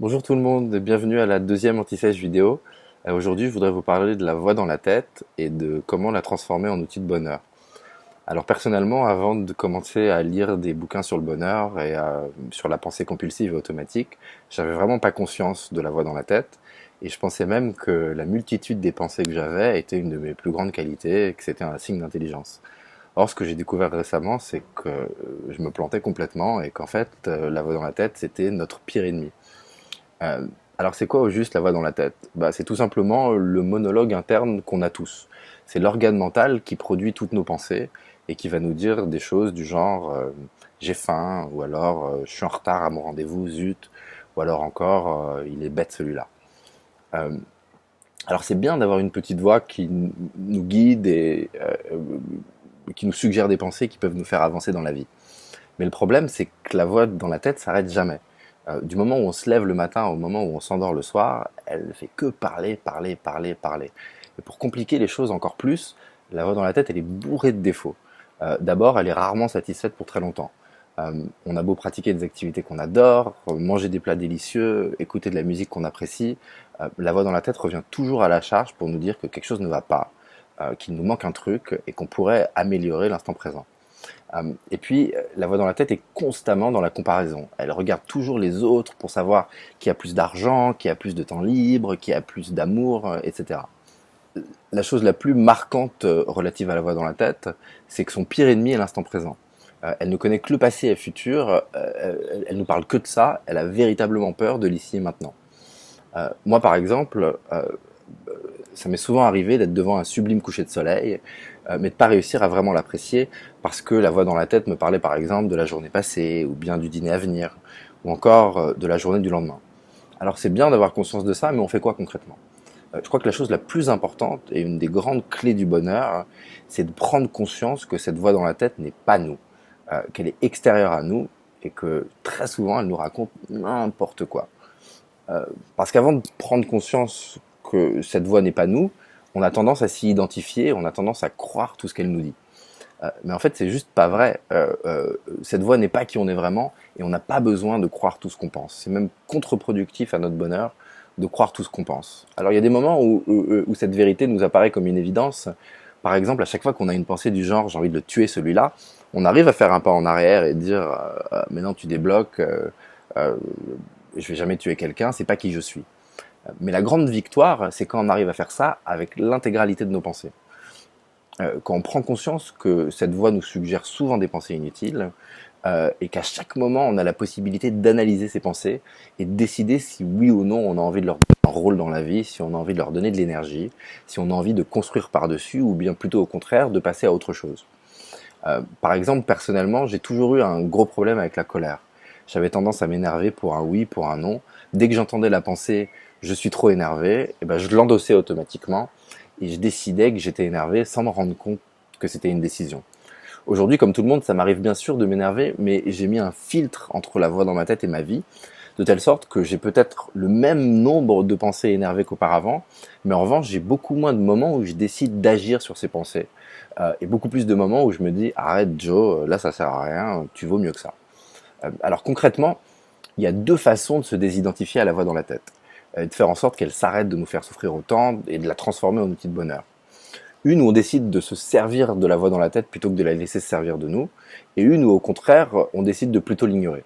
Bonjour tout le monde et bienvenue à la deuxième anti-sèche vidéo. Aujourd'hui, je voudrais vous parler de la voix dans la tête et de comment la transformer en outil de bonheur. Alors personnellement, avant de commencer à lire des bouquins sur le bonheur et sur la pensée compulsive et automatique, j'avais vraiment pas conscience de la voix dans la tête et je pensais même que la multitude des pensées que j'avais était une de mes plus grandes qualités et que c'était un signe d'intelligence. Or, ce que j'ai découvert récemment, c'est que je me plantais complètement et qu'en fait, la voix dans la tête, c'était notre pire ennemi. Euh, alors c'est quoi au juste la voix dans la tête? C'est tout simplement le monologue interne qu'on a tous. C'est l'organe mental qui produit toutes nos pensées et qui va nous dire des choses du genre j'ai faim, ou alors je suis en retard à mon rendez-vous, zut, ou alors encore il est bête celui-là. Euh, alors c'est bien d'avoir une petite voix qui nous guide et qui nous suggère des pensées qui peuvent nous faire avancer dans la vie. Mais le problème, c'est que la voix dans la tête s'arrête jamais. Du moment où on se lève le matin au moment où on s'endort le soir, elle ne fait que parler, parler, parler, parler. Et pour compliquer les choses encore plus, la voix dans la tête, elle est bourrée de défauts. D'abord, elle est rarement satisfaite pour très longtemps. On a beau pratiquer des activités qu'on adore, manger des plats délicieux, écouter de la musique qu'on apprécie, la voix dans la tête revient toujours à la charge pour nous dire que quelque chose ne va pas, qu'il nous manque un truc et qu'on pourrait améliorer l'instant présent. Et puis, la voix dans la tête est constamment dans la comparaison. Elle regarde toujours les autres pour savoir qui a plus d'argent, qui a plus de temps libre, qui a plus d'amour, etc. La chose la plus marquante relative à la voix dans la tête, c'est que son pire ennemi est l'instant présent. Elle ne connaît que le passé et le futur, elle nous parle que de ça, elle a véritablement peur de l'ici et maintenant. Moi, par exemple, ça m'est souvent arrivé d'être devant un sublime coucher de soleil, mais de pas réussir à vraiment l'apprécier parce que la voix dans la tête me parlait par exemple de la journée passée, ou bien du dîner à venir, ou encore de la journée du lendemain. Alors c'est bien d'avoir conscience de ça, mais on fait quoi concrètement? Je crois que la chose la plus importante et une des grandes clés du bonheur, c'est de prendre conscience que cette voix dans la tête n'est pas nous, qu'elle est extérieure à nous et que très souvent elle nous raconte n'importe quoi. Parce qu'avant de prendre conscience que cette voix n'est pas nous, on a tendance à s'y identifier, on a tendance à croire tout ce qu'elle nous dit. Mais en fait, c'est juste pas vrai. Cette voix n'est pas qui on est vraiment, et on n'a pas besoin de croire tout ce qu'on pense. C'est même contre-productif à notre bonheur de croire tout ce qu'on pense. Alors il y a des moments où cette vérité nous apparaît comme une évidence. Par exemple, à chaque fois qu'on a une pensée du genre j'ai envie de le tuer celui-là, on arrive à faire un pas en arrière et dire mais non, tu débloques, euh, je vais jamais tuer quelqu'un, c'est pas qui je suis. Mais la grande victoire, c'est quand on arrive à faire ça avec l'intégralité de nos pensées. Quand on prend conscience que cette voix nous suggère souvent des pensées inutiles, et qu'à chaque moment on a la possibilité d'analyser ces pensées et de décider si oui ou non on a envie de leur donner un rôle dans la vie, si on a envie de leur donner de l'énergie, si on a envie de construire par-dessus ou bien plutôt au contraire de passer à autre chose. Par exemple, personnellement, j'ai toujours eu un gros problème avec la colère. J'avais tendance à m'énerver pour un oui, pour un non. Dès que j'entendais la pensée je suis trop énervé, et ben je l'endossais automatiquement et je décidais que j'étais énervé sans me rendre compte que c'était une décision. Aujourd'hui, comme tout le monde, ça m'arrive bien sûr de m'énerver, mais j'ai mis un filtre entre la voix dans ma tête et ma vie, de telle sorte que j'ai peut-être le même nombre de pensées énervées qu'auparavant, mais en revanche, j'ai beaucoup moins de moments où je décide d'agir sur ces pensées, et beaucoup plus de moments où je me dis arrête Joe, là ça sert à rien, tu vaux mieux que ça. Alors concrètement, il y a deux façons de se désidentifier à la voix dans la tête, et de faire en sorte qu'elle s'arrête de nous faire souffrir autant et de la transformer en outil de bonheur. Une où on décide de se servir de la voix dans la tête plutôt que de la laisser se servir de nous, et une où au contraire on décide de plutôt l'ignorer.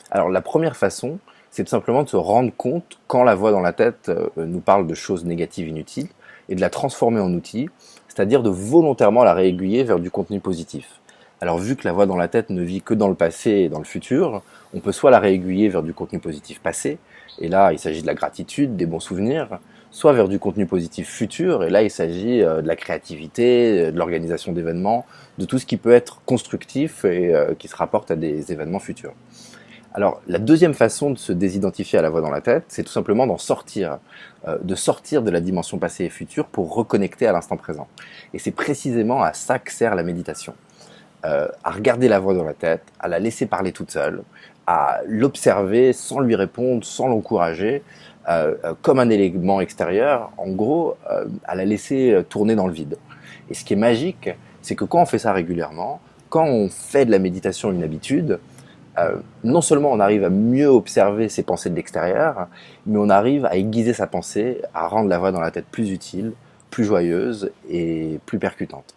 Alors la première façon, c'est tout simplement de se rendre compte quand la voix dans la tête nous parle de choses négatives inutiles, et de la transformer en outil, c'est-à-dire de volontairement la réaiguiller vers du contenu positif. Alors vu que la voix dans la tête ne vit que dans le passé et dans le futur, on peut soit la réaiguiller vers du contenu positif passé, et là il s'agit de la gratitude, des bons souvenirs, soit vers du contenu positif futur, et là il s'agit de la créativité, de l'organisation d'événements, de tout ce qui peut être constructif et qui se rapporte à des événements futurs. Alors la deuxième façon de se désidentifier à la voix dans la tête, c'est tout simplement d'en sortir, de sortir de la dimension passée et future pour reconnecter à l'instant présent. Et c'est précisément à ça que sert la méditation. À regarder la voix dans la tête, à la laisser parler toute seule, à l'observer sans lui répondre, sans l'encourager, comme un élément extérieur, en gros, à la laisser tourner dans le vide. Et ce qui est magique, c'est que quand on fait ça régulièrement, quand on fait de la méditation une habitude, non seulement on arrive à mieux observer ses pensées de l'extérieur, mais on arrive à aiguiser sa pensée, à rendre la voix dans la tête plus utile, plus joyeuse et plus percutante.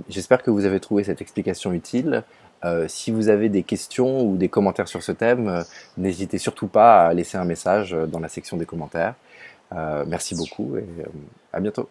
J'espère que vous avez trouvé cette explication utile. Si vous avez des questions ou des commentaires sur ce thème, n'hésitez surtout pas à laisser un message dans la section des commentaires. Merci beaucoup et à bientôt.